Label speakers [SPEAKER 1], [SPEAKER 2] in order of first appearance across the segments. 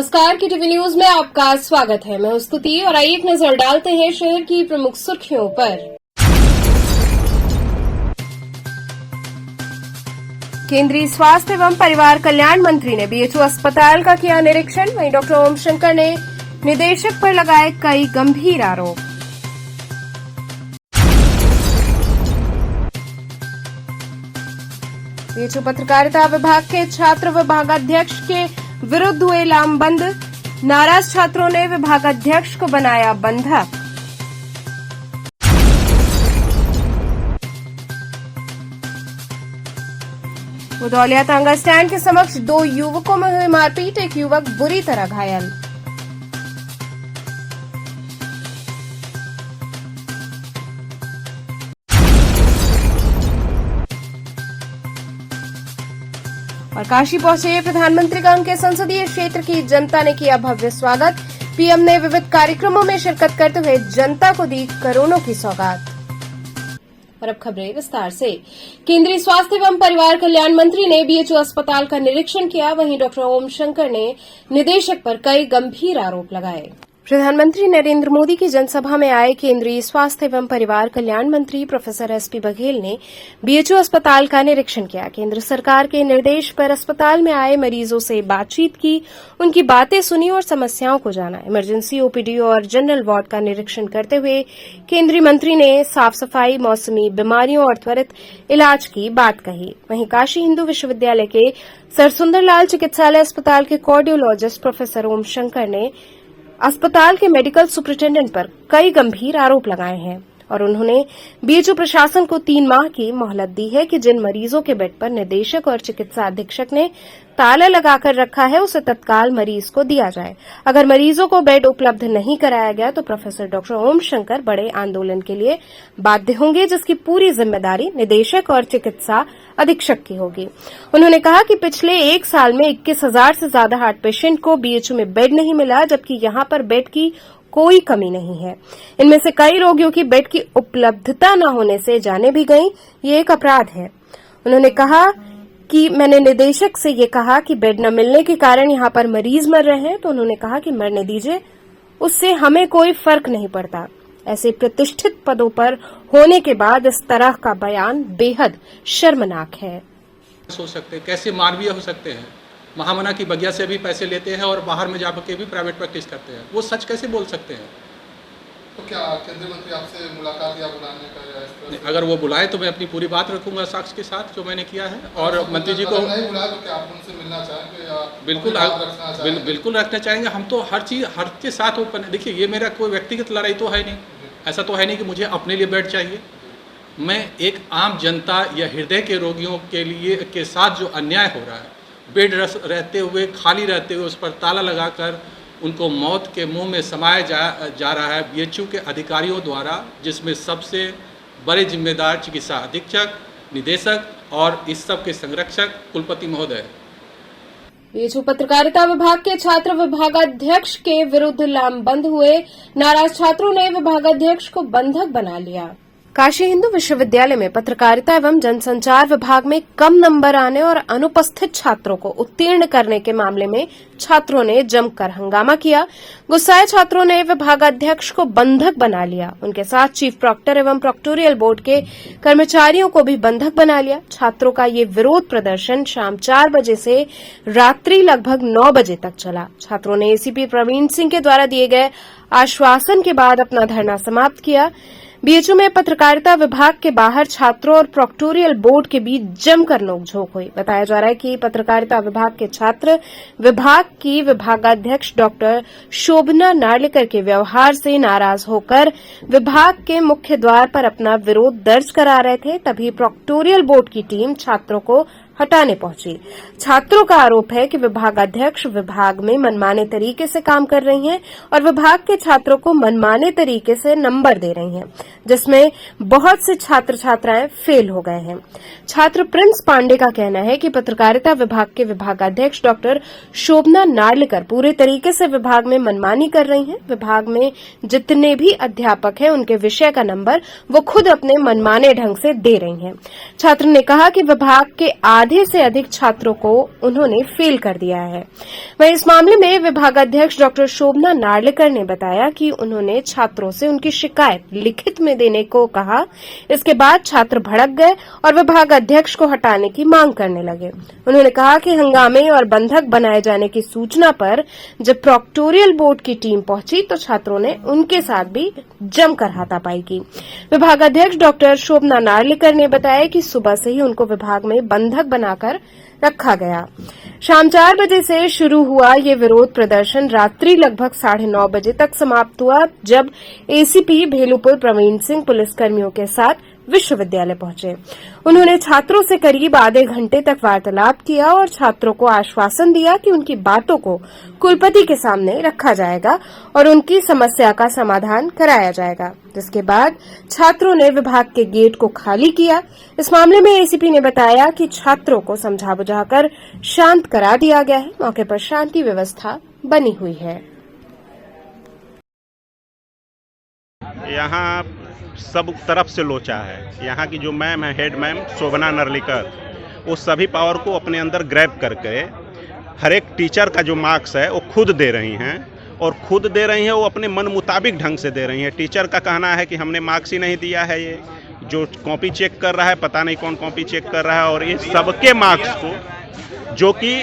[SPEAKER 1] नमस्कार, TV news में आपका स्वागत है। मैं हूं स्तुति और आइए एक नजर डालते हैं शहर की प्रमुख सुर्खियों पर। केंद्रीय स्वास्थ्य एवं परिवार कल्याण मंत्री ने बीएचयू अस्पताल का किया निरीक्षण। वहीं डॉक्टर ओम शंकर ने निदेशक पर लगाए कई गंभीर आरोप। बीएचयू पत्रकारिता विभाग के छात्र विभागाध्यक्ष के विरुद्ध हुए लामबंद। नाराज छात्रों ने विभागाध्यक्ष को बनाया बंधक। बुधौलिया तांगा स्टैंड के समक्ष 2 युवकों में हुई मारपीट। एक युवक बुरी तरह घायल। और काशी पहुंचे प्रधानमंत्री का उनके संसदीय क्षेत्र की जनता ने किया भव्य स्वागत। पीएम ने विविध कार्यक्रमों में शिरकत करते हुए जनता को दी करोड़ों की सौगात। और अब खबरें विस्तार से। केंद्रीय स्वास्थ्य एवं परिवार कल्याण मंत्री ने बीएचयू अस्पताल का निरीक्षण किया। वहीं डॉक्टर ओम शंकर ने निदेशक पर कई गंभीर आरोप लगाए। प्रधानमंत्री नरेंद्र मोदी की जनसभा में आए केंद्रीय स्वास्थ्य एवं परिवार कल्याण मंत्री प्रोफेसर एसपी बघेल ने बीएचयू अस्पताल का निरीक्षण किया। केंद्र सरकार के निर्देश पर अस्पताल में आए मरीजों से बातचीत की, उनकी बातें सुनी और समस्याओं को जाना। इमरजेंसी ओपीडी और जनरल वार्ड का निरीक्षण करते हुए केंद्रीय मंत्री ने साफ सफाई, मौसमी बीमारियों और त्वरित इलाज की बात कही। वहीं काशी हिंदू विश्वविद्यालय के सर सुंदरलाल चिकित्सालय अस्पताल के कार्डियोलॉजिस्ट प्रोफेसर ओम शंकर ने अस्पताल के मेडिकल सुपरिटेंडेंट पर कई गंभीर आरोप लगाए हैं और उन्होंने बीएचयू प्रशासन को 3 माह की मोहलत दी है कि जिन मरीजों के बेड पर निदेशक और चिकित्सा अधीक्षक ने ताला लगाकर रखा है उसे तत्काल मरीज को दिया जाए। अगर मरीजों को बेड उपलब्ध नहीं कराया गया तो प्रोफेसर डॉक्टर ओम शंकर बड़े आंदोलन के लिए बाध्य होंगे, जिसकी पूरी जिम्मेदारी निदेशक और चिकित्सा अधीक्षक की होगी। उन्होंने कहा कि पिछले 1 साल में 21,000 से ज्यादा हार्ट पेशेंट को बीएचयू में बेड नहीं मिला, जबकि यहां पर बेड की कोई कमी नहीं है। इनमें से कई रोगियों की बेड की उपलब्धता न होने से जाने भी गई। ये एक अपराध है। उन्होंने कहा कि मैंने निदेशक से ये कहा कि बेड न मिलने के कारण यहां पर मरीज मर रहे हैं, तो उन्होंने कहा कि मरने दीजिए, उससे हमें कोई फर्क नहीं पड़ता। ऐसे प्रतिष्ठित पदों पर होने के बाद इस तरह का बयान बेहद शर्मनाक है।
[SPEAKER 2] सोच सकते हैं कैसे मानवीय हो सकते हैं। महामना की बगिया से भी पैसे लेते हैं और बाहर में जाकर भी प्राइवेट प्रैक्टिस करते हैं। वो सच कैसे बोल सकते हैं?
[SPEAKER 3] तो क्या केंद्रीय मंत्री आपसे मुलाकात या बुलाने का या इस तरह से?
[SPEAKER 2] अगर वो बुलाए तो मैं अपनी पूरी बात रखूंगा साक्ष्य के साथ जो मैंने किया है। और मंत्री जी को
[SPEAKER 3] नहीं बुलाए तो क्या आप उनसे मिलना चाहेंगे या
[SPEAKER 2] बिल्कुल रखना चाहेंगे। हम तो हर चीज हर के साथ ओपन है। देखिए, ये मेरा कोई व्यक्तिगत लड़ाई तो है नहीं। ऐसा तो है नहीं कि मुझे अपने लिए बेड चाहिए। मैं एक आम जनता या हृदय के रोगियों के लिए के साथ जो अन्याय हो रहा है, बेड रहते हुए खाली रहते हुए उस पर ताला लगाकर उनको मौत के मुंह में समाया जा रहा है बीएचयू के अधिकारियों द्वारा, जिसमें सबसे बड़े जिम्मेदार चिकित्सा अधीक्षक, निदेशक और इस सब के संरक्षक कुलपति महोदय।
[SPEAKER 1] बीएचयू पत्रकारिता विभाग के छात्र विभागाध्यक्ष के विरुद्ध लामबंद हुए। नाराज छात्रों ने विभागाध्यक्ष को बंधक बना लिया। काशी हिंदू विश्वविद्यालय में पत्रकारिता एवं जनसंचार विभाग में कम नंबर आने और अनुपस्थित छात्रों को उत्तीर्ण करने के मामले में छात्रों ने जमकर हंगामा किया। गुस्साए छात्रों ने विभागाध्यक्ष को बंधक बना लिया। उनके साथ चीफ प्रॉक्टर एवं प्रॉक्टोरियल बोर्ड के कर्मचारियों को भी बंधक बना लिया। छात्रों का ये विरोध प्रदर्शन शाम 4 बजे से रात्रि लगभग 9 बजे तक चला। छात्रों ने एसीपी प्रवीण सिंह के द्वारा दिए गए आश्वासन के बाद अपना धरना समाप्त किया। बीएचयू में पत्रकारिता विभाग के बाहर छात्रों और प्रॉक्टोरियल बोर्ड के बीच जमकर नोकझोंक हुई। बताया जा रहा है कि पत्रकारिता विभाग के छात्र विभाग की विभागाध्यक्ष डॉक्टर शोभना नार्लिकर के व्यवहार से नाराज होकर विभाग के मुख्य द्वार पर अपना विरोध दर्ज करा रहे थे। तभी प्रॉक्टोरियल बोर्ड की टीम छात्रों को हटाने पहुंची। छात्रों का आरोप है कि विभागाध्यक्ष विभाग में मनमाने तरीके से काम कर रही हैं और विभाग के छात्रों को मनमाने तरीके से नंबर दे रही हैं, जिसमें बहुत से छात्र छात्राएं फेल हो गए हैं। छात्र प्रिंस पांडे का कहना है कि पत्रकारिता विभाग के विभागाध्यक्ष डॉक्टर शोभना नार्लिकर पूरे तरीके से विभाग में मनमानी कर रही हैं। विभाग में जितने भी अध्यापक हैं उनके विषय का नंबर वो खुद अपने मनमाने ढंग से दे रही हैं। छात्र ने कहा कि विभाग के आधे से अधिक छात्रों को उन्होंने फेल कर दिया है। वहीं इस मामले में विभागाध्यक्ष डॉक्टर शोभना नार्लिकर ने बताया कि उन्होंने छात्रों से उनकी शिकायत लिखित में देने को कहा। इसके बाद छात्र भड़क गए और विभागाध्यक्ष को हटाने की मांग करने लगे। उन्होंने कहा कि हंगामे और बंधक बनाए जाने की सूचना पर जब प्रोक्टोरियल बोर्ड की टीम पहुंची तो छात्रों ने उनके साथ भी जमकर हाथापाई की। विभागाध्यक्ष डॉक्टर शोभना नार्लिकर ने बताया कि सुबह से ही उनको विभाग में बंधक बनाकर रखा गया। शाम 4 बजे से शुरू हुआ ये विरोध प्रदर्शन रात्रि लगभग 9:30 बजे तक समाप्त हुआ, जब एसीपी भेलुपुर प्रवीण सिंह पुलिसकर्मियों के साथ विश्वविद्यालय पहुंचे। उन्होंने छात्रों से करीब आधे घंटे तक वार्तालाप किया और छात्रों को आश्वासन दिया कि उनकी बातों को कुलपति के सामने रखा जाएगा और उनकी समस्या का समाधान कराया जाएगा, जिसके बाद छात्रों ने विभाग के गेट को खाली किया। इस मामले में एसीपी ने बताया कि छात्रों को समझा बुझाकर शांत करा दिया गया है। मौके पर शांति व्यवस्था बनी हुई है।
[SPEAKER 4] यहाँ सब तरफ से लोचा है। यहाँ की जो मैम है, हेड मैम शोभना नार्लिकर, वो सभी पावर को अपने अंदर ग्रैब करके हर एक टीचर का जो मार्क्स है वो खुद दे रही हैं, और खुद दे रही हैं वो अपने मन मुताबिक ढंग से दे रही हैं। टीचर का कहना है कि हमने मार्क्स ही नहीं दिया है, ये जो कॉपी चेक कर रहा है पता नहीं कौन कॉपी चेक कर रहा है, और ये सबके मार्क्स को जो कि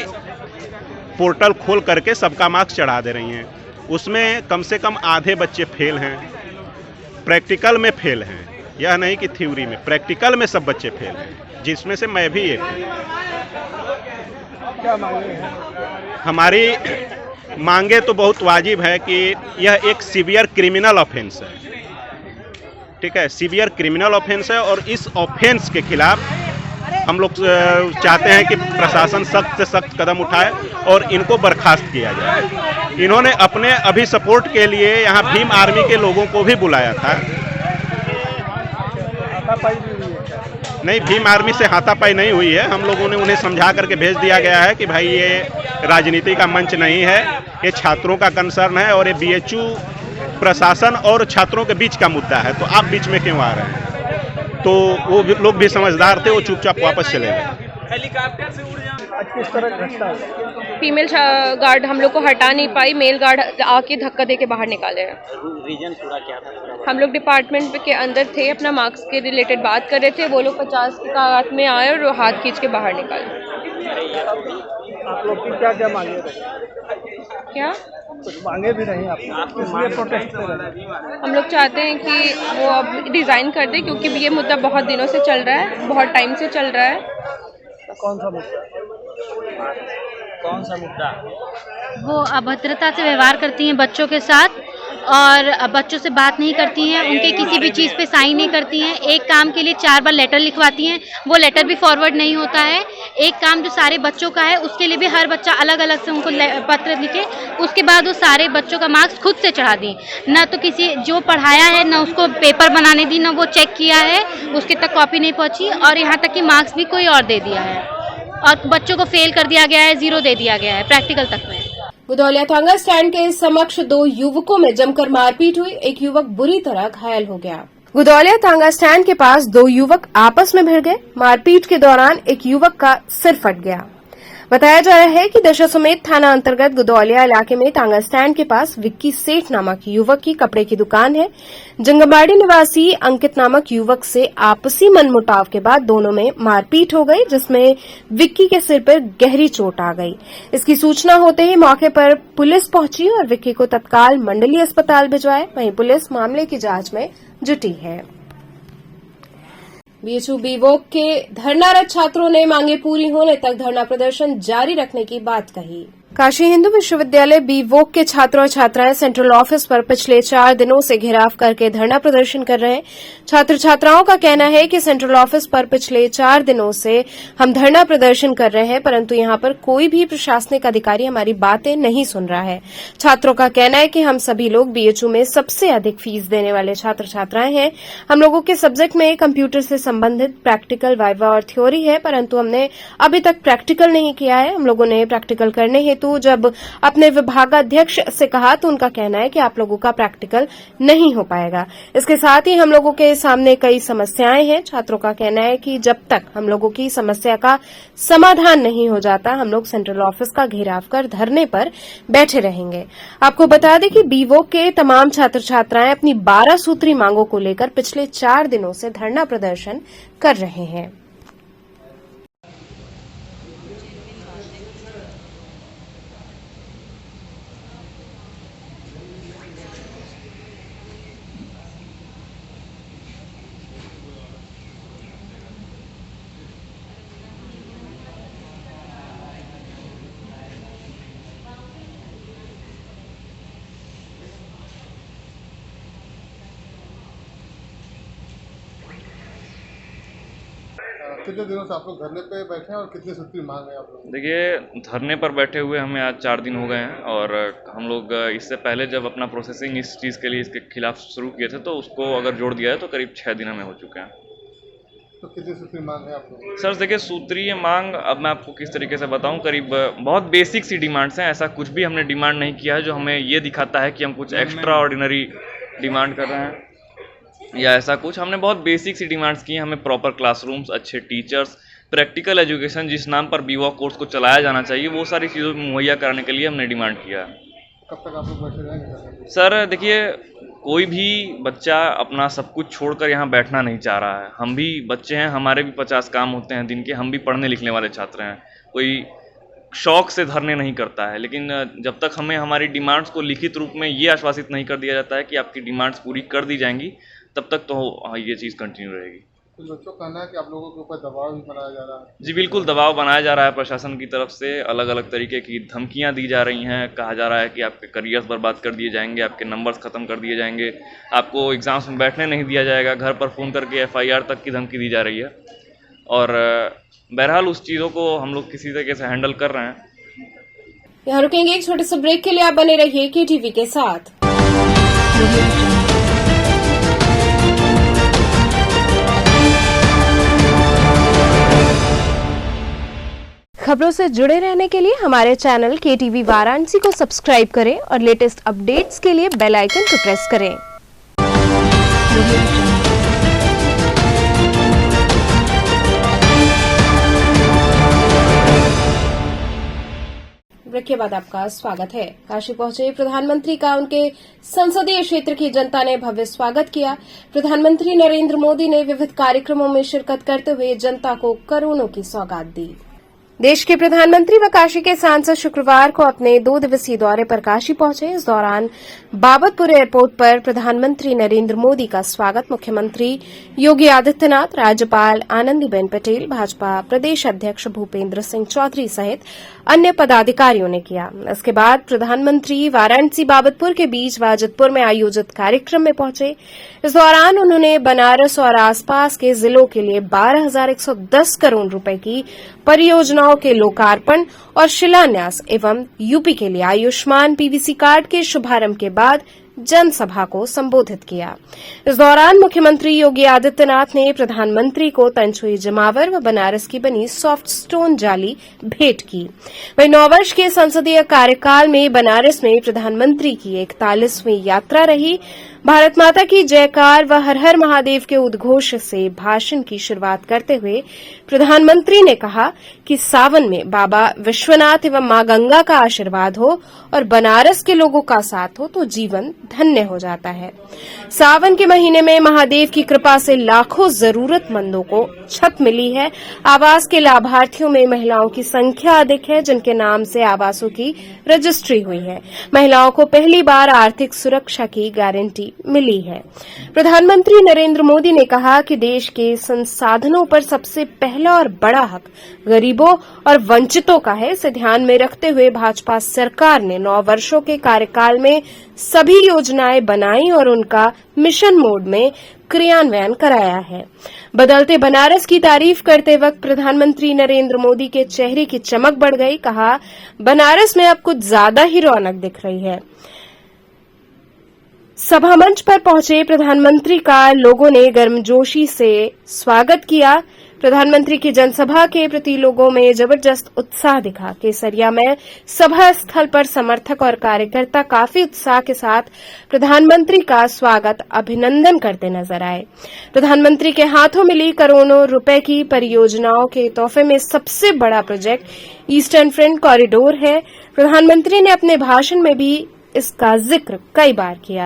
[SPEAKER 4] पोर्टल खोल करके सबका मार्क्स चढ़ा दे रही हैं। उसमें कम से कम आधे बच्चे फेल हैं, प्रैक्टिकल में फेल हैं, यह नहीं कि थ्योरी में, प्रैक्टिकल में सब बच्चे फेल हैं, जिसमें से मैं भी एक
[SPEAKER 5] क्या मांगे हैं?
[SPEAKER 4] हमारी मांगे तो बहुत वाजिब है कि यह एक सीवियर क्रिमिनल ऑफेंस है, ठीक है, सीवियर क्रिमिनल ऑफेंस है, और इस ऑफेंस के खिलाफ हम लोग चाहते हैं कि प्रशासन सख्त से सख्त कदम उठाए और इनको बर्खास्त किया जाए। इन्होंने अपने अभी सपोर्ट के लिए यहाँ भीम आर्मी के लोगों को भी बुलाया था। नहीं, भीम आर्मी से हाथापाई नहीं हुई है। हम लोगों ने उन्हें समझा करके भेज दिया गया है कि भाई ये राजनीति का मंच नहीं है, ये छात्रों का कंसर्न है और ये बीएचयू प्रशासन और छात्रों के बीच का मुद्दा है, तो आप बीच में क्यों आ रहे हैं। तो वो लोग भी समझदार थे, वो चुपचाप वापस चले गए।
[SPEAKER 5] हेलीकॉप्टर से उड़ जाए। आज किस तरह घटना है?
[SPEAKER 6] फीमेल गार्ड हम लोग को हटा नहीं पाई, मेल गार्ड आके धक्का दे के बाहर निकाले हैं।
[SPEAKER 5] रीजन पूरा क्या था?
[SPEAKER 6] हम लोग डिपार्टमेंट के अंदर थे, अपना मार्क्स के रिलेटेड बात कर रहे थे, वो लोग 50 की तादाद में आए और हाथ खींच के बाहर निकाले।
[SPEAKER 5] आप लोग की क्या क्या मांगे रहे?
[SPEAKER 6] क्या
[SPEAKER 5] कुछ मांगे भी नहीं आपको, इसलिए प्रोटेस्ट कर रहे हैं?
[SPEAKER 6] हम लोग चाहते हैं कि वो अब डिज़ाइन कर दे, क्योंकि ये मुद्दा बहुत दिनों से चल रहा है, बहुत टाइम से चल रहा है।
[SPEAKER 5] कौन सा मुद्दा? कौन सा मुद्दा?
[SPEAKER 7] वो अभद्रता से व्यवहार करती हैं बच्चों के साथ, और बच्चों से बात नहीं करती हैं, उनके किसी भी चीज़ पे साइन नहीं करती हैं। एक काम के लिए 4 बार लेटर लिखवाती हैं, वो लेटर भी फॉरवर्ड नहीं होता है। एक काम जो सारे बच्चों का है उसके लिए भी हर बच्चा अलग अलग से उनको पत्र लिखे, उसके बाद वो सारे बच्चों का मार्क्स खुद से चढ़ा दी। ना तो किसी जो पढ़ाया है ना उसको पेपर बनाने दी, ना वो चेक किया है, उसके तक कॉपी नहीं पहुँची, और यहाँ तक कि मार्क्स भी कोई और दे दिया है, और बच्चों को फेल कर दिया गया है, 0 दे दिया गया है प्रैक्टिकल तक में।
[SPEAKER 1] गुदौलिया थांगा स्टैंड के समक्ष 2 युवकों में जमकर मारपीट हुई, एक युवक बुरी तरह घायल हो गया। गुदौलिया थांगा स्टैंड के पास 2 युवक आपस में भिड़ गए। मारपीट के दौरान एक युवक का सिर फट गया। बताया जा रहा है कि दशाश्वमेध थाना अंतर्गत गुदौलिया इलाके में टांगा स्टैंड के पास विक्की सेठ नामक युवक की कपड़े की दुकान है। जंगमबाड़ी निवासी अंकित नामक युवक से आपसी मनमुटाव के बाद दोनों में मारपीट हो गई, जिसमें विक्की के सिर पर गहरी चोट आ गई। इसकी सूचना होते ही मौके पर पुलिस पहुंची और विक्की को तत्काल मंडलीय अस्पताल भिजवाया। वहीं पुलिस मामले की जांच में जुटी है। बीएचयू बीवोक के धरनारत छात्रों ने मांगे पूरी होने तक धरना प्रदर्शन जारी रखने की बात कही। काशी हिंदू विश्वविद्यालय बीवोक के छात्र और छात्राएं सेंट्रल ऑफिस पर पिछले 4 दिनों से घेराव करके धरना प्रदर्शन कर रहे हैं। छात्र छात्राओं का कहना है कि सेंट्रल ऑफिस पर पिछले 4 दिनों से हम धरना प्रदर्शन कर रहे हैं, परंतु यहां पर कोई भी प्रशासनिक अधिकारी हमारी बातें नहीं सुन रहा है। छात्रों का कहना है कि हम सभी लोग बीएचयू में सबसे अधिक फीस देने वाले छात्र छात्राएं हैं। हम लोगों के सब्जेक्ट में कंप्यूटर से संबंधित प्रैक्टिकल, वाइवा और थ्योरी है, परंतु हमने अभी तक प्रैक्टिकल नहीं किया है। हम लोगों ने प्रैक्टिकल करने हेतु हेतु जब अपने विभागाध्यक्ष से कहा तो उनका कहना है कि आप लोगों का प्रैक्टिकल नहीं हो पाएगा। इसके साथ ही हम लोगों के सामने कई समस्याएं हैं। छात्रों का कहना है कि जब तक हम लोगों की समस्या का समाधान नहीं हो जाता हम लोग सेंट्रल ऑफिस का घेराव कर धरने पर बैठे रहेंगे। आपको बता दें कि बीवोक के तमाम छात्र छात्राएं अपनी 12 सूत्री मांगों को लेकर पिछले 4 दिनों से धरना प्रदर्शन कर रहे हैं।
[SPEAKER 3] कितने दिनों से आप लोग धरने पे बैठे हैं और कितनी सूत्री मांग है आप लोग?
[SPEAKER 8] देखिए, धरने पर बैठे हुए हमें आज 4 दिन हो गए हैं और हम लोग इससे पहले जब अपना प्रोसेसिंग इस चीज़ के लिए इसके खिलाफ शुरू किए थे तो उसको अगर जोड़ दिया है तो करीब 6 दिन हमें हो चुके हैं।
[SPEAKER 3] तो कितनी सूत्री मांग है आप लोग?
[SPEAKER 8] सर देखिए, सूत्रीय मांग अब मैं आपको किस तरीके से बताऊं, करीब बहुत बेसिक सी डिमांड्स हैं। ऐसा कुछ भी हमने डिमांड नहीं किया है जो हमें ये दिखाता है कि हम कुछ एक्स्ट्रा ऑर्डिनरी डिमांड कर रहे हैं या ऐसा कुछ। हमने बहुत बेसिक सी डिमांड्स की हैं। हमें प्रॉपर क्लासरूम्स, अच्छे टीचर्स, प्रैक्टिकल एजुकेशन जिस नाम पर बीवॉक कोर्स को चलाया जाना चाहिए वो सारी चीज़ों मुहैया कराने के लिए हमने डिमांड किया है।
[SPEAKER 3] कब तक आप लोग बैठे रहेंगे?
[SPEAKER 8] सर देखिए, कोई भी बच्चा अपना सब कुछ छोड़कर यहाँ बैठना नहीं चाह रहा है। हम भी बच्चे हैं, हमारे भी 50 काम होते हैं दिन के, हम भी पढ़ने लिखने वाले छात्र हैं। कोई शौक से धरने नहीं करता है, लेकिन जब तक हमें हमारी डिमांड्स को लिखित रूप में ये आश्वासित नहीं कर दिया जाता है कि आपकी डिमांड्स पूरी कर दी जाएंगी तब तक तो ये चीज़ कंटिन्यू रहेगी।
[SPEAKER 3] कुछ बच्चों का कहना है कि आप लोगों के ऊपर दबाव भी बनाया जा रहा है।
[SPEAKER 8] जी बिल्कुल, दबाव बनाया जा रहा है प्रशासन की तरफ से। अलग अलग तरीके की धमकियां दी जा रही हैं। कहा जा रहा है कि आपके करियर्स बर्बाद कर दिए जाएंगे, आपके नंबर्स ख़त्म कर दिए जाएंगे, आपको एग्ज़ाम्स में बैठने नहीं दिया जाएगा, घर पर फ़ोन करके FIR तक की धमकी दी जा रही है। और बहरहाल उस चीज़ों को हम लोग किसी तरीके से हैंडल कर रहे हैं।
[SPEAKER 1] यहाँ रुकेंगे एक छोटे से ब्रेक के लिए। आप बने रहिए KTV के साथ। खबरों से जुड़े रहने के लिए हमारे चैनल KTV वाराणसी को सब्सक्राइब करें और लेटेस्ट अपडेट्स के लिए बेल आइकन को प्रेस करें। ब्रेक के बाद आपका स्वागत है। काशी पहुंचे प्रधानमंत्री का उनके संसदीय क्षेत्र की जनता ने भव्य स्वागत किया। प्रधानमंत्री नरेंद्र मोदी ने विविध कार्यक्रमों में शिरकत करते हुए जनता को करोड़ों की सौगात दी। देश के प्रधानमंत्री व काशी के सांसद शुक्रवार को अपने 2 दिवसीय दौरे पर काशी पहुंचे। इस दौरान बाबतपुर एयरपोर्ट पर प्रधानमंत्री नरेंद्र मोदी का स्वागत मुख्यमंत्री योगी आदित्यनाथ, राज्यपाल आनंदीबेन पटेल, भाजपा प्रदेश अध्यक्ष भूपेंद्र सिंह चौधरी सहित अन्य पदाधिकारियों ने किया। इसके बाद प्रधानमंत्री वाराणसी बाबतपुर के बीच वाजिदपुर में आयोजित कार्यक्रम में पहुंचे। इस दौरान उन्होंने बनारस और आसपास के जिलों के लिए 12,110 करोड़ रुपए की परियोजनाओं के लोकार्पण और शिलान्यास एवं यूपी के लिए आयुष्मान PVC कार्ड के शुभारंभ के बाद जनसभा को संबोधित किया। इस दौरान मुख्यमंत्री योगी आदित्यनाथ ने प्रधानमंत्री को तंचुई जमावर व बनारस की बनी सॉफ्ट स्टोन जाली भेंट की। वहीं 9 वर्ष के संसदीय कार्यकाल में बनारस में प्रधानमंत्री की 41वीं यात्रा रही। भारत माता की जयकार व हर हर महादेव के उद्घोष से भाषण की शुरुआत करते हुए प्रधानमंत्री ने कहा कि सावन में बाबा विश्वनाथ एवं मां गंगा का आशीर्वाद हो और बनारस के लोगों का साथ हो तो जीवन धन्य हो जाता है। सावन के महीने में महादेव की कृपा से लाखों जरूरतमंदों को छत मिली है। आवास के लाभार्थियों में महिलाओं की संख्या अधिक है जिनके नाम से आवासों की रजिस्ट्री हुई है। महिलाओं को पहली बार आर्थिक सुरक्षा की गारंटी मिली है। प्रधानमंत्री नरेंद्र मोदी ने कहा कि देश के संसाधनों पर सबसे पहला और बड़ा हक गरीबों और वंचितों का है। इसे ध्यान में रखते हुए भाजपा सरकार ने 9 वर्षों के कार्यकाल में सभी योजनाएं बनाई और उनका मिशन मोड में क्रियान्वयन कराया है। बदलते बनारस की तारीफ करते वक्त प्रधानमंत्री नरेंद्र मोदी के चेहरे की चमक बढ़ गई। कहा, बनारस में अब कुछ ज्यादा ही रौनक दिख रही है। सभा मंच पर पहुंचे प्रधानमंत्री का लोगों ने गर्मजोशी से स्वागत किया। प्रधानमंत्री की जनसभा के प्रति लोगों में जबरदस्त उत्साह दिखा। केसरिया में सभा स्थल पर समर्थक और कार्यकर्ता काफी उत्साह के साथ प्रधानमंत्री का स्वागत अभिनंदन करते नजर आए। प्रधानमंत्री के हाथों मिली करोड़ों रुपए की परियोजनाओं के तोहफे में सबसे बड़ा प्रोजेक्ट ईस्टर्न फ्रंट कॉरिडोर है। प्रधानमंत्री ने अपने भाषण में भी इसका जिक्र कई बार किया।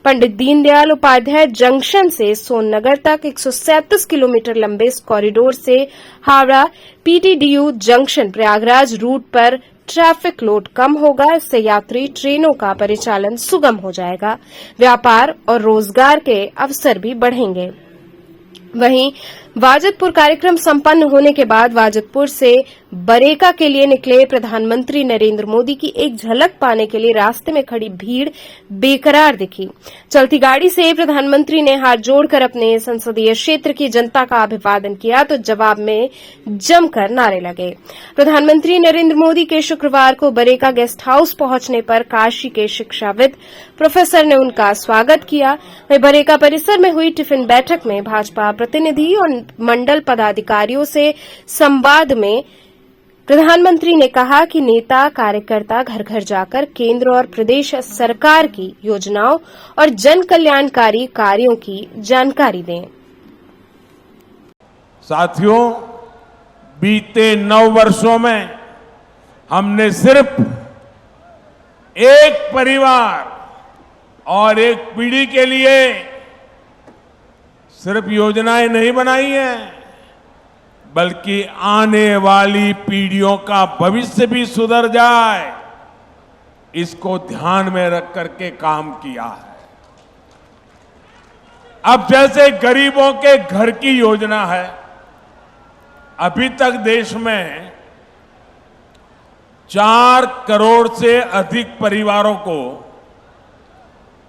[SPEAKER 1] पंडित दीनदयाल उपाध्याय जंक्शन से सोननगर तक 137 किलोमीटर लंबे इस कॉरिडोर से हावड़ा पीटीडीयू जंक्शन प्रयागराज रूट पर ट्रैफिक लोड कम होगा। इससे यात्री ट्रेनों का परिचालन सुगम हो जाएगा। व्यापार और रोजगार के अवसर भी बढ़ेंगे। वहीं वाजदपुर कार्यक्रम संपन्न होने के बाद वाजदपुर से बरेका के लिए निकले प्रधानमंत्री नरेंद्र मोदी की एक झलक पाने के लिए रास्ते में खड़ी भीड़ बेकरार दिखी। चलती गाड़ी से प्रधानमंत्री ने हाथ जोड़कर अपने संसदीय क्षेत्र की जनता का अभिवादन किया तो जवाब में जमकर नारे लगे। प्रधानमंत्री नरेंद्र मोदी के शुक्रवार को बरेका गेस्ट हाउस पहुंचने पर काशी के शिक्षाविद प्रोफेसर ने उनका स्वागत किया। वहीं बरेका परिसर में हुई टिफिन बैठक में भाजपा प्रतिनिधि और मंडल पदाधिकारियों से संवाद में प्रधानमंत्री ने कहा कि नेता कार्यकर्ता घर घर जाकर केंद्र और प्रदेश सरकार की योजनाओं और जन कल्याणकारी कार्यों की जानकारी दें।
[SPEAKER 9] साथियों, बीते 9 वर्षों में हमने सिर्फ एक परिवार और एक पीढ़ी के लिए सिर्फ योजनाएं नहीं बनाई हैं, बल्कि आने वाली पीढ़ियों का भविष्य भी सुधर जाए, इसको ध्यान में रख करके काम किया है। अब जैसे गरीबों के घर की योजना है, अभी तक देश में 4 करोड़ से अधिक परिवारों को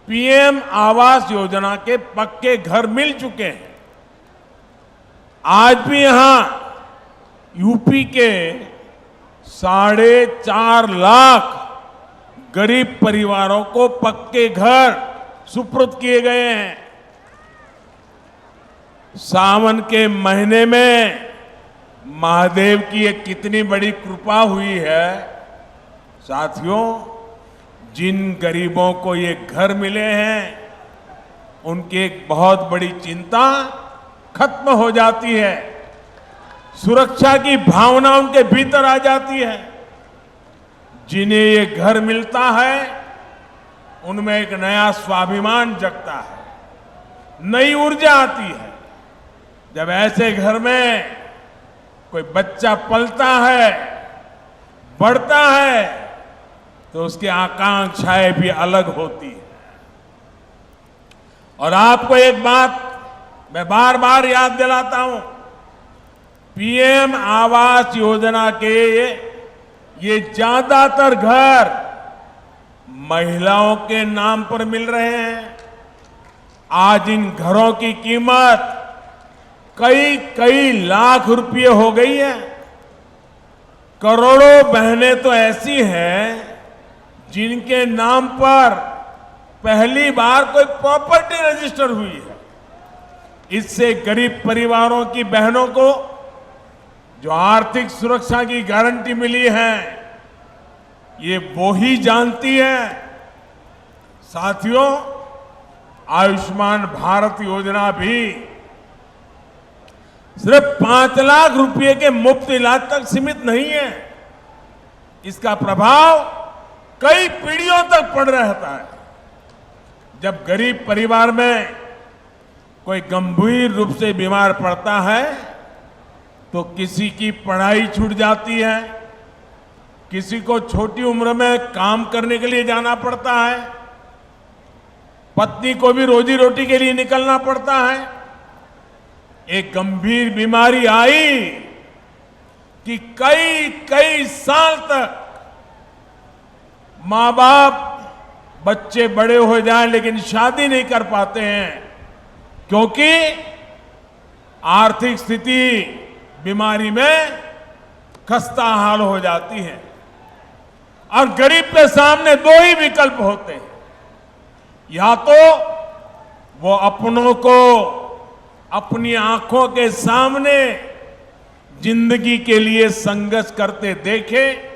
[SPEAKER 9] पीएम आवास योजना के पक्के घर मिल चुके हैं। आज भी यहां यूपी के 4.5 लाख गरीब परिवारों को पक्के घर सुपुर्द किए गए हैं। सावन के महीने में महादेव की एक कितनी बड़ी कृपा हुई है। साथियों, जिन गरीबों को ये घर मिले हैं, उनकी एक बहुत बड़ी चिंता खत्म हो जाती है। सुरक्षा की भावना उनके भीतर आ जाती है। जिन्हें ये घर मिलता है, उनमें एक नया स्वाभिमान जगता है, नई ऊर्जा आती है। जब ऐसे घर में कोई बच्चा पलता है, बढ़ता है, तो उसकी आकांक्षाएं भी अलग होती है। और आपको एक बात मैं बार बार याद दिलाता हूं, पीएम आवास योजना के ये ज्यादातर घर महिलाओं के नाम पर मिल रहे हैं। आज इन घरों की कीमत कई लाख रुपए हो गई है। करोड़ों बहनें तो ऐसी हैं जिनके नाम पर पहली बार कोई प्रॉपर्टी रजिस्टर हुई है। इससे गरीब परिवारों की बहनों को जो आर्थिक सुरक्षा की गारंटी मिली है, ये वो ही जानती है। साथियों, आयुष्मान भारत योजना भी सिर्फ 5 लाख रुपए के मुफ्त इलाज तक सीमित नहीं है। इसका प्रभाव कई पीढ़ियों तक पड़ रहता है। जब गरीब परिवार में कोई गंभीर रूप से बीमार पड़ता है, तो किसी की पढ़ाई छूट जाती है, किसी को छोटी उम्र में काम करने के लिए जाना पड़ता है, पत्नी को भी रोजी रोटी के लिए निकलना पड़ता है। एक गंभीर बीमारी आई कि कई साल तक माँ बाप, बच्चे बड़े हो जाएं लेकिन शादी नहीं कर पाते हैं, क्योंकि आर्थिक स्थिति बीमारी में खस्ता हाल हो जाती है। और गरीब के सामने 2 ही विकल्प होते हैं, या तो वो अपनों को अपनी आंखों के सामने जिंदगी के लिए संघर्ष करते देखे,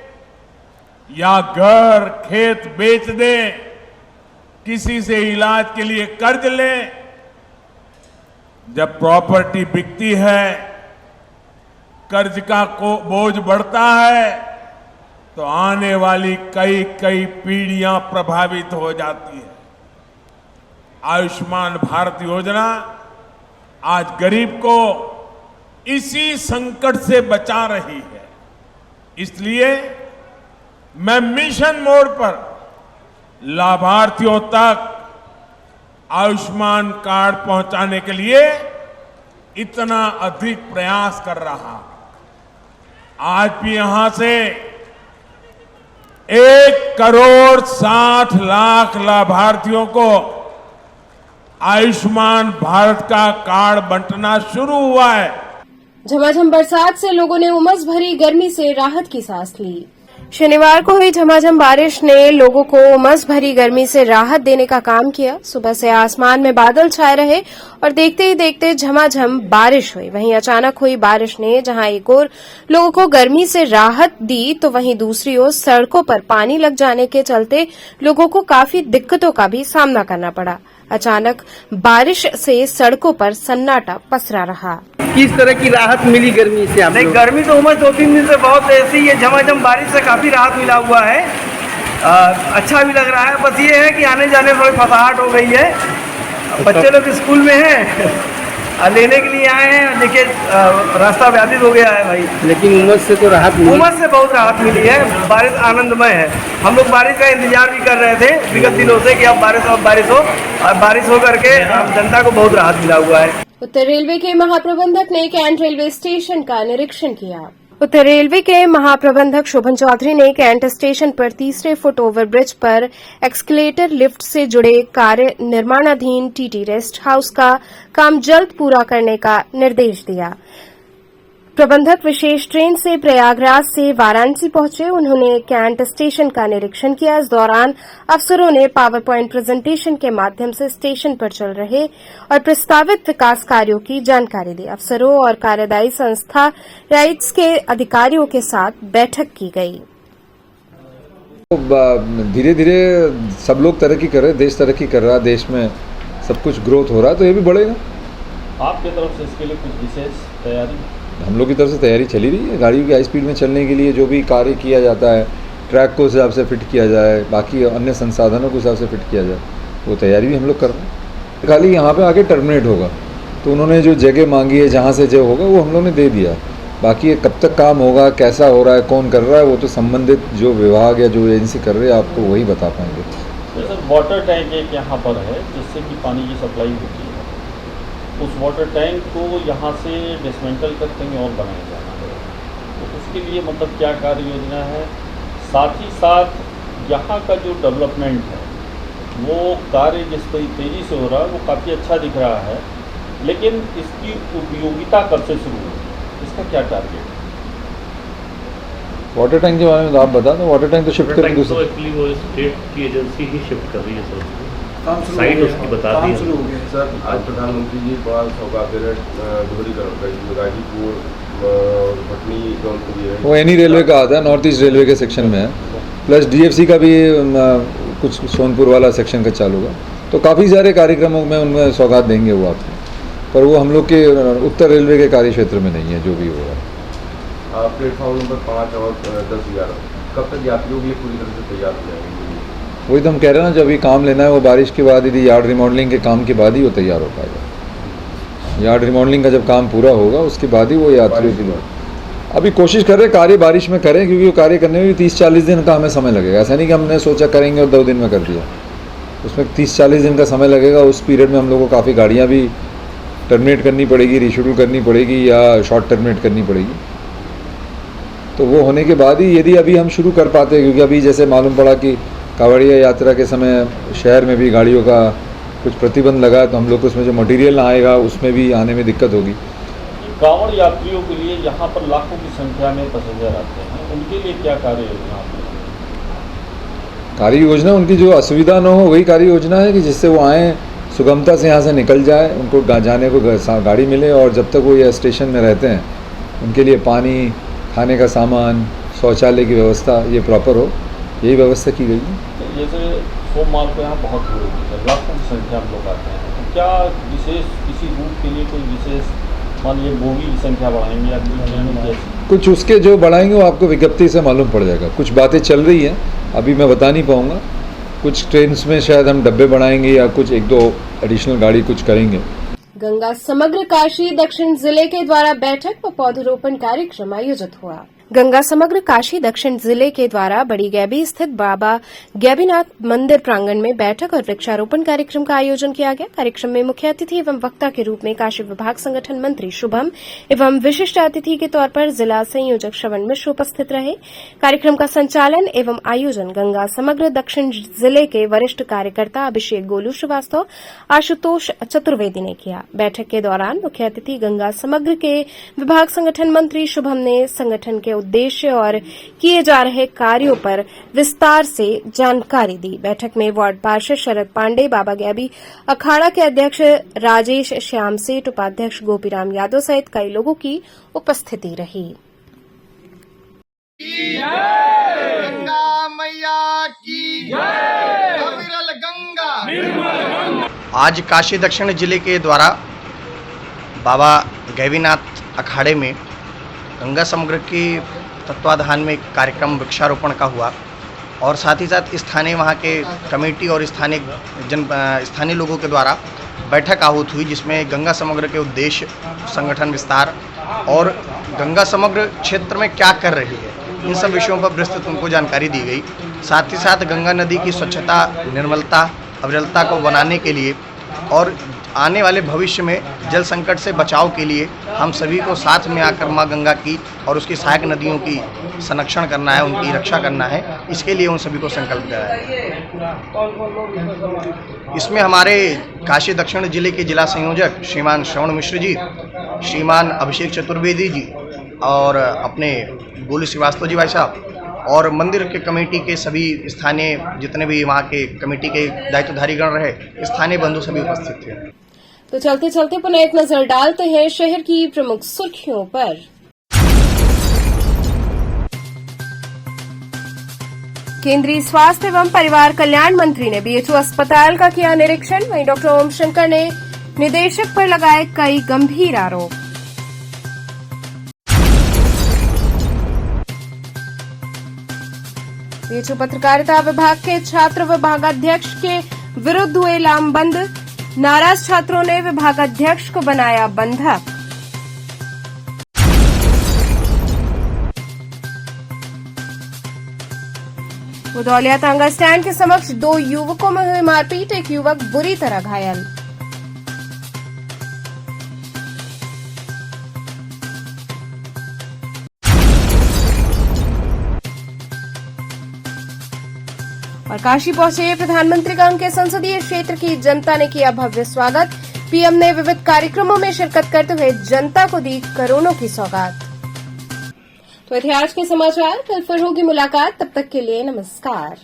[SPEAKER 9] या घर खेत बेच दे, किसी से इलाज के लिए कर्ज ले। जब प्रॉपर्टी बिकती है, कर्ज का बोझ बढ़ता है, तो आने वाली कई कई पीढ़ियां प्रभावित हो जाती है। आयुष्मान भारत योजना आज गरीब को इसी संकट से बचा रही है। इसलिए मैं मिशन मोड पर लाभार्थियों तक आयुष्मान कार्ड पहुंचाने के लिए इतना अधिक प्रयास कर रहा। आज भी यहां से 1,60,00,000 लाभार्थियों को आयुष्मान भारत का कार्ड बंटना शुरू हुआ है।
[SPEAKER 1] झमाझम बरसात से लोगों ने उमस भरी गर्मी से राहत की सांस ली। शनिवार को हुई झमाझम बारिश ने लोगों को उमस भरी गर्मी से राहत देने का काम किया। सुबह से आसमान में बादल छाए रहे और देखते ही देखते झमाझम बारिश हुई। वहीं अचानक हुई बारिश ने जहां एक ओर लोगों को गर्मी से राहत दी, तो वहीं दूसरी ओर सड़कों पर पानी लग जाने के चलते लोगों को काफी दिक्कतों का भी सामना करना पड़ा। अचानक बारिश से सड़कों पर सन्नाटा पसरा रहा।
[SPEAKER 5] किस तरह की राहत मिली गर्मी से आप? नहीं, गर्मी तो उमस 2-3 दिन से बहुत ऐसी है। झमाझम बारिश से काफ़ी राहत मिला हुआ है। अच्छा भी लग रहा है। बस ये है कि आने जाने में थोड़ी फसाहट हो गई है। बच्चे लोग स्कूल में हैं, लेने के लिए आए हैं। देखिए रास्ता व्याधित हो गया है भाई। लेकिन उमस से तो राहत मिली। उमस से बहुत राहत मिली है। बारिश आनंदमय है। हम लोग बारिश का इंतजार भी कर रहे थे विगत दिनों से कि अब बारिश हो, और बारिश हो करके जनता को बहुत राहत मिला हुआ है।
[SPEAKER 1] उत्तर रेलवे के महाप्रबंधक ने कैंट रेलवे स्टेशन का निरीक्षण किया। उत्तर रेलवे के महाप्रबंधक शोभन चौधरी ने कैंट स्टेशन पर तीसरे फुट ओवरब्रिज पर एक्सकलेटर लिफ्ट से जुड़े कार्य निर्माणाधीन टीटी रेस्ट हाउस का काम जल्द पूरा करने का निर्देश दिया। प्रबंधक विशेष ट्रेन से प्रयागराज से वाराणसी पहुंचे। उन्होंने कैंट स्टेशन का निरीक्षण किया। इस दौरान अफसरों ने पावर पॉइंट प्रेजेंटेशन के माध्यम से स्टेशन पर चल रहे और प्रस्तावित विकास कार्यों की जानकारी दी। अफसरों और कार्यदायी संस्था राइट्स के अधिकारियों के साथ बैठक की गई।
[SPEAKER 10] धीरे धीरे सब लोग तरक्की कर रहे हैं, देश तरक्की कर रहा है, देश में सब कुछ ग्रोथ हो रहा है, तो ये भी बढ़ेगा।
[SPEAKER 11] आपकी तरफ से इसके लिए कुछ विशेष तैयारी?
[SPEAKER 10] हम लोग की तरफ से तैयारी चली रही है। गाड़ियों की हाई स्पीड में चलने के लिए जो भी कार्य किया जाता है, ट्रैक को उस हिसाब से फिट किया जाए, बाकी अन्य संसाधनों को हिसाब से फिट किया जाए, वो तैयारी भी हम लोग कर रहे हैं। खाली यहाँ पे आके टर्मिनेट होगा, तो उन्होंने जो जगह मांगी है जहाँ से जो होगा वो हम लोग ने दे दिया। बाकी ये कब तक काम होगा, कैसा हो रहा है, कौन कर रहा है, वो तो संबंधित जो विभाग या जो एजेंसी कर रहे हैं आपको वही बता पाएंगे।
[SPEAKER 11] सर वाटर टैंक एक यहाँ पर है जिससे कि पानी की सप्लाई होती है। उस वाटर टैंक को यहाँ से डिसमेंटल कर कहीं और बनाया जाना है, तो उसके लिए मतलब क्या कार्य योजना है? साथ ही साथ यहाँ का जो डेवलपमेंट है वो कार्य जिस तेज़ी से हो रहा है वो काफ़ी अच्छा दिख रहा है, लेकिन इसकी उपयोगिता कब से शुरू हुई, इसका क्या टारगेट है?
[SPEAKER 10] वाटर टैंक के बारे में तो आप बता दो। वाटर टैंक तो शिफ्ट करेंगे,
[SPEAKER 11] तो एक्चुअली वो स्टेट की एजेंसी ही शिफ्ट कर रही है सर, साइट उसकी बता दी है।
[SPEAKER 12] सर आज प्रधानमंत्री जी बड़ा सौगात दोहरीकरण गाजीपुर भटनी जौनपुर
[SPEAKER 10] वो एनी रेलवे का आता है, नॉर्थ ईस्ट रेलवे के सेक्शन में है, प्लस डीएफसी का भी कुछ सोनपुर वाला सेक्शन का चालू होगा, तो काफ़ी सारे कार्यक्रमों में उनमें सौगात देंगे वो आपको, पर वो हम लोग के उत्तर रेलवे के कार्य क्षेत्र में नहीं है जो भी होगा।
[SPEAKER 12] प्लेटफॉर्म नंबर 5 और 10-11 कब तक यात्रियों के लिए पूरी तरह से तैयार हो जाएंगे?
[SPEAKER 10] वही तो हम कह रहे हैं ना, जब ये काम लेना है वो बारिश के बाद, यदि यार्ड रिमॉडलिंग के काम के बाद ही वो तैयार हो पाएगा। यार्ड रिमॉडलिंग का जब काम पूरा होगा उसके बाद ही वो यात्रियों के लिए। अभी कोशिश कर रहे हैं कार्य बारिश में करें, क्योंकि वो कार्य करने में भी 30-40 दिन का हमें समय लगेगा। ऐसा नहीं कि हमने सोचा करेंगे और 2 दिन में कर दिया, उसमें 30-40 दिन का समय लगेगा। उस पीरियड में हम लोग को काफ़ी गाड़ियाँ भी टर्मिनेट करनी पड़ेगी, रीशेड्यूल करनी पड़ेगी या शॉर्ट टर्मिनेट करनी पड़ेगी। तो वो होने के बाद ही यदि अभी हम शुरू कर पाते हैं, क्योंकि अभी जैसे मालूम पड़ा कि कांवड़िया यात्रा के समय शहर में भी गाड़ियों का कुछ प्रतिबंध लगा, तो हम लोग को उसमें जो मटेरियल आएगा उसमें भी आने में दिक्कत होगी।
[SPEAKER 11] कांवड़ यात्रियों के लिए यहाँ पर लाखों की संख्या में पैसेंजर आते हैं, उनके लिए क्या कार्य योजना?
[SPEAKER 10] कार्य योजना उनकी जो असुविधा न हो वही कार्य योजना है कि जिससे वो आएँ, सुगमता से यहाँ से निकल जाए, उनको जाने को गाड़ी मिले, और जब तक वो ये स्टेशन में रहते हैं उनके लिए पानी, खाने का सामान, शौचालय की व्यवस्था ये प्रॉपर हो, यही व्यवस्था की गई है।
[SPEAKER 11] जैसे सोमवार को यहाँ बहुत भीड़ होती है, लाखों की संख्या में लोग आते हैं, तो क्या विशेष किसी रूट के लिए कोई विशेष मान लीजिए बोगी की संख्या बढ़ाएंगे या
[SPEAKER 10] कुछ उसके जो बढ़ाएंगे वो आपको विज्ञप्ति से मालूम पड़ जाएगा। कुछ बातें चल रही हैं, अभी मैं बता नहीं पाऊँगा। कुछ ट्रेन में शायद हम डब्बे बढ़ाएंगे या कुछ 1-2 एडिशनल गाड़ी कुछ करेंगे।
[SPEAKER 1] गंगा समग्र काशी दक्षिण जिले के द्वारा बैठक व पौधरोपण कार्यक्रम आयोजित हुआ। गंगा समग्र काशी दक्षिण जिले के द्वारा बड़ी गैबी स्थित बाबा गैबीनाथ मंदिर प्रांगण में बैठक और वृक्षारोपण कार्यक्रम का आयोजन किया गया। कार्यक्रम में मुख्य अतिथि एवं वक्ता के रूप में काशी विभाग संगठन मंत्री शुभम एवं विशिष्ट अतिथि के तौर पर जिला संयोजक श्रवण मिश्र उपस्थित रहे। कार्यक्रम का संचालन एवं आयोजन गंगा समग्र दक्षिण जिले के वरिष्ठ कार्यकर्ता अभिषेक गोलू श्रीवास्तव, आशुतोष चतुर्वेदी ने किया। बैठक के दौरान मुख्य अतिथि गंगा समग्र के विभाग संगठन मंत्री शुभम ने संगठन के उद्देश्य और किए जा रहे कार्यों पर विस्तार से जानकारी दी। बैठक में वार्ड पार्षद शरद पांडे, बाबा गैबी अखाड़ा के अध्यक्ष राजेश श्याम सेठ, उपाध्यक्ष गोपीराम यादव सहित कई लोगों की उपस्थिति रही।
[SPEAKER 3] गंगा मैया की जय, अविरल गंगा।
[SPEAKER 13] आज काशी दक्षिण जिले के द्वारा बाबा गैबीनाथ अखाड़े में गंगा समग्र के तत्वाधान में कार्यक्रम वृक्षारोपण का हुआ, और साथ ही साथ स्थानीय वहाँ के कमेटी और स्थानीय लोगों के द्वारा बैठक आहूत हुई, जिसमें गंगा समग्र के उद्देश्य, संगठन विस्तार और गंगा समग्र क्षेत्र में क्या कर रही है, इन सब विषयों पर विस्तृत उनको जानकारी दी गई। साथ ही साथ गंगा नदी की स्वच्छता, निर्मलता, अविरलता को बनाने के लिए और आने वाले भविष्य में जल संकट से बचाव के लिए हम सभी को साथ में आकर माँ गंगा की और उसकी सहायक नदियों की संरक्षण करना है, उनकी रक्षा करना है। इसके लिए उन सभी को संकल्प कराया है। इसमें हमारे काशी दक्षिण जिले के जिला संयोजक श्रीमान श्रवण मिश्र जी, श्रीमान अभिषेक चतुर्वेदी जी और अपने गोलू श्रीवास्तव जी भाई साहब, और मंदिर के कमेटी के सभी स्थानीय जितने भी वहाँ के कमेटी के दायित्वधारीगण रहे, स्थानीय बंधु सभी उपस्थित थे।
[SPEAKER 1] तो चलते चलते पुनः एक नजर डालते हैं शहर की प्रमुख सुर्खियों पर। केंद्रीय स्वास्थ्य एवं परिवार कल्याण मंत्री ने बीएचयू अस्पताल का किया निरीक्षण। वहीं डॉक्टर ओम शंकर ने निदेशक पर लगाए कई गंभीर आरोप। बीएचयू पत्रकारिता विभाग के छात्र विभागाध्यक्ष के विरुद्ध हुए लामबंद, नाराज छात्रों ने विभागाध्यक्ष को बनाया बंधक। बुधौलिया तांगा स्टैंड के समक्ष 2 युवकों में हुई मारपीट, एक युवक बुरी तरह घायल। और काशी पहुंचे प्रधानमंत्री का उनके संसदीय क्षेत्र की जनता ने किया भव्य स्वागत। पीएम ने विविध कार्यक्रमों में शिरकत करते हुए जनता को दी करोड़ों की सौगात। तो थे आज के समाचार, कल फिर होगी मुलाकात, तब तक के लिए नमस्कार।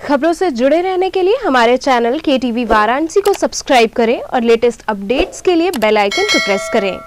[SPEAKER 1] खबरों से जुड़े रहने के लिए हमारे चैनल KTV वाराणसी को सब्सक्राइब करें और लेटेस्ट अपडेट्स के लिए बेल आइकन को प्रेस करें।